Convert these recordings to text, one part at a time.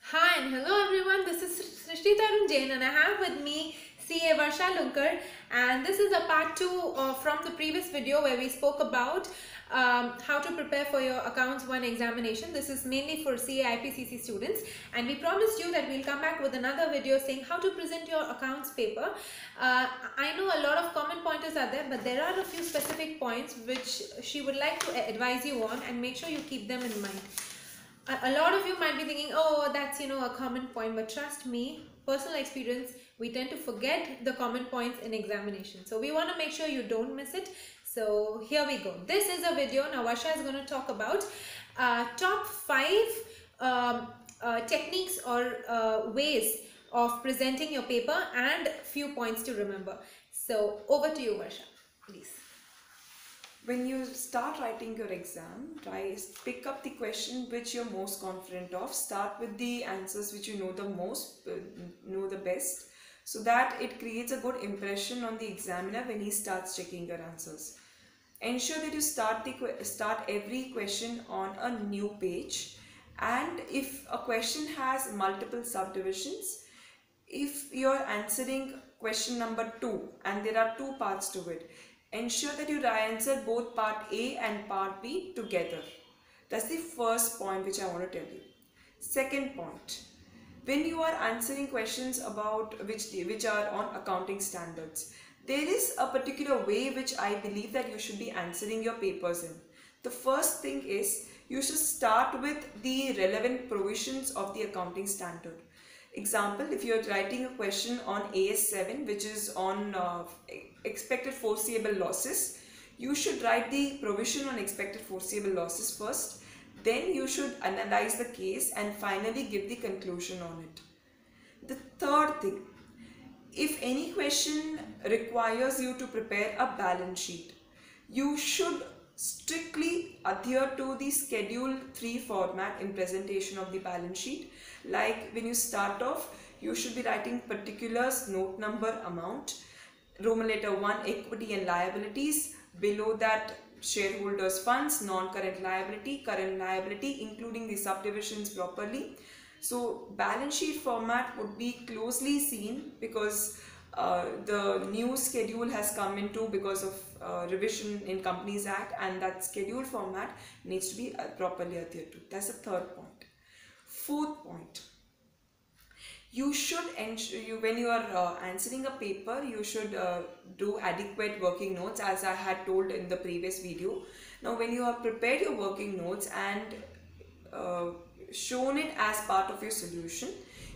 Hi and hello everyone, this is Srishti Tarun Jain and I have with me CA Varsha Lunkad, and this is a part 2 from the previous video where we spoke about how to prepare for your Accounts 1 examination. This is mainly for CA IPCC students, and we promised you that we'll come back with another video saying how to present your accounts paper. I know a lot of common pointers are there, but there are a few specific points which she would like to advise you on, and make sure you keep them in mind. A lot of you might be thinking, oh, that's a common point, but trust me, personal experience, we tend to forget the common points in examination. So we want to make sure you don't miss it. So here we go. This is a video. Now Varsha is going to talk about top 5 techniques or ways of presenting your paper and few points to remember. So over to you, Varsha, please. When you start writing your exam, pick up the question which you're most confident of. Start with the answers which you know the most, know the best, so that it creates a good impression on the examiner when he starts checking your answers. Ensure that you start every question on a new page, and if a question has multiple subdivisions, if you're answering question number 2 and there are 2 parts to it, ensure that you answer both part A and part B together. That's the first point which I want to tell you. Second point, when you are answering questions about which are on accounting standards, there is a particular way which I believe that you should be answering your papers in. The first thing is you should start with the relevant provisions of the accounting standard. Example, if you are writing a question on AS7, which is on expected foreseeable losses, you should write the provision on expected foreseeable losses first. Then you should analyze the case and finally give the conclusion on it. The third thing, if any question requires you to prepare a balance sheet, you should strictly adhere to the Schedule 3 format in presentation of the balance sheet. Like when you start off, you should be writing particulars, note number, amount, Roman letter 1, equity and liabilities, below that shareholders funds, non-current liability, current liability, including the subdivisions properly. So balance sheet format would be closely seen because the new schedule has come into because of revision in Companies Act, and that schedule format needs to be properly adhered to. That's the third point. Fourth point, you should ensure when you are answering a paper, you should do adequate working notes, as I had told in the previous video. Now when you have prepared your working notes and shown it as part of your solution,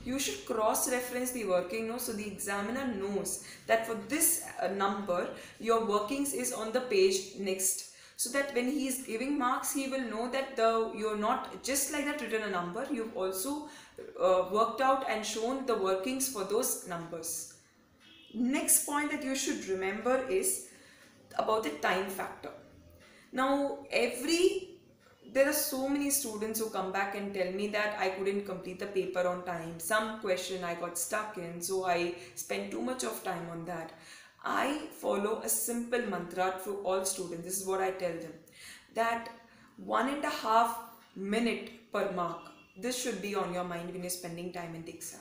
you should cross-reference the working notes so the examiner knows that for this number your workings is on the page next, so that when he is giving marks, he will know that you're not just like that written a number, you've also worked out and shown the workings for those numbers. Next point that you should remember is about the time factor. Now there are so many students who come back and tell me that I couldn't complete the paper on time. Some question I got stuck in, so I spent too much of time on that. I follow a simple mantra to all students. This is what I tell them, that 1.5 minutes per mark. This should be on your mind when you're spending time in the exam.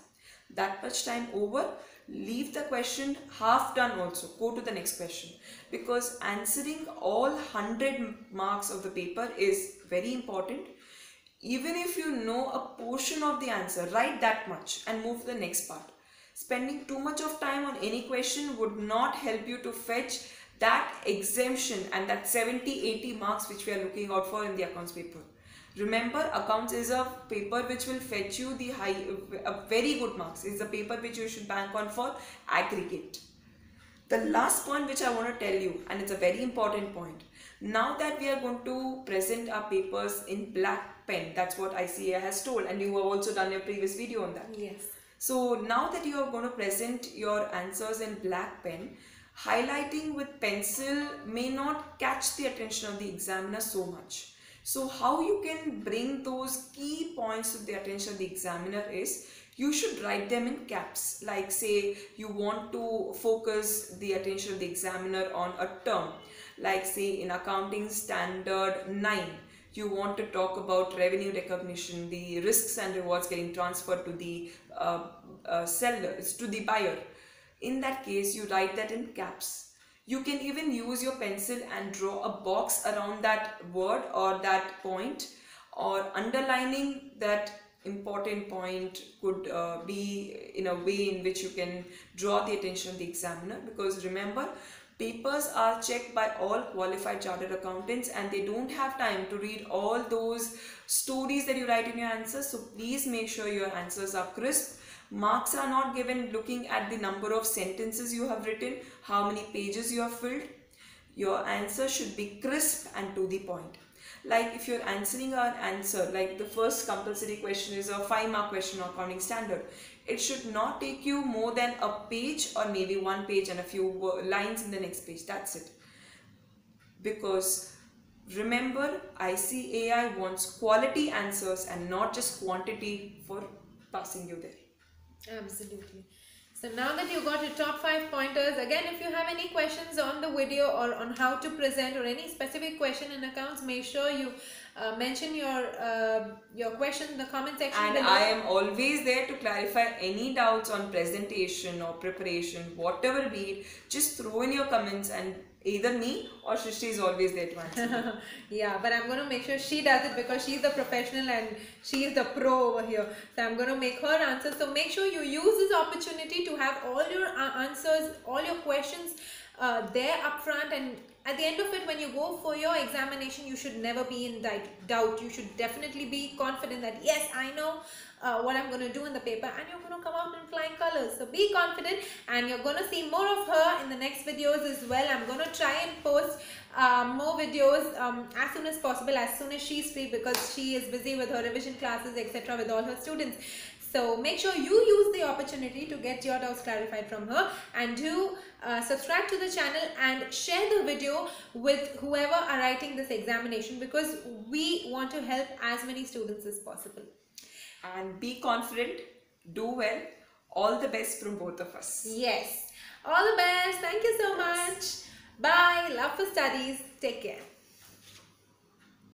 That much time over, leave the question half done also, go to the next question, because answering all 100 marks of the paper is very important. Even if you know a portion of the answer, write that much and move to the next part. Spending too much of time on any question would not help you to fetch that exemption and that 70-80 marks which we are looking out for in the accounts paper. Remember, accounts is a paper which will fetch you the very good marks. It's a paper which you should bank on for aggregate. The last point which I want to tell you, and it's a very important point, now that we are going to present our papers in black pen, that's what ICA has told, and you have also done your previous video on that. Yes. So now that you are going to present your answers in black pen, highlighting with pencil may not catch the attention of the examiner so much. So how you can bring those key points to the attention of the examiner is, you should write them in caps. Like say you want to focus the attention of the examiner on a term, like say in accounting standard 9, you want to talk about revenue recognition, the risks and rewards getting transferred to the sellers, to the buyer. In that case, you write that in caps. You can even use your pencil and draw a box around that word or that point, or underlining that important point could be in a way in which you can draw the attention of the examiner. Because remember, papers are checked by all qualified chartered accountants and they don't have time to read all those stories that you write in your answers. So please make sure your answers are crisp. Marks are not given looking at the number of sentences you have written, how many pages you have filled. Your answer should be crisp and to the point. Like if you're answering an answer, like the first compulsory question is a 5-mark question on accounting standard. It should not take you more than a page or maybe 1 page and a few lines in the next page. That's it. Because remember, ICAI wants quality answers and not just quantity for passing you there. Absolutely. So now that you got your top 5 pointers, again, if you have any questions on the video or on how to present or any specific question in accounts, make sure you mention your question in the comment section and below. I am always there to clarify any doubts on presentation or preparation, whatever be it. Just throw in your comments and either me or Shrishti is always there to answer. Yeah, but I'm going to make sure she does it because she's the professional and she is the pro over here. So I'm going to make her answer. So make sure you use this opportunity to have all your answers, all your questions there up front, and at the end of it, when you go for your examination, you should never be in doubt. You should definitely be confident that yes, I know what I'm going to do in the paper, and you're going to come out in flying colors. So be confident, and you're going to see more of her in the next videos as well. I'm going to try and post more videos as soon as possible, as soon as she's free, because she is busy with her revision classes, etc., with all her students. So make sure you use the opportunity to get your doubts clarified from her, and do subscribe to the channel and share the video with whoever are writing this examination, because we want to help as many students as possible. And be confident, do well. All the best from both of us. Yes. All the best. Thank you so much. Bye. Love for studies. Take care.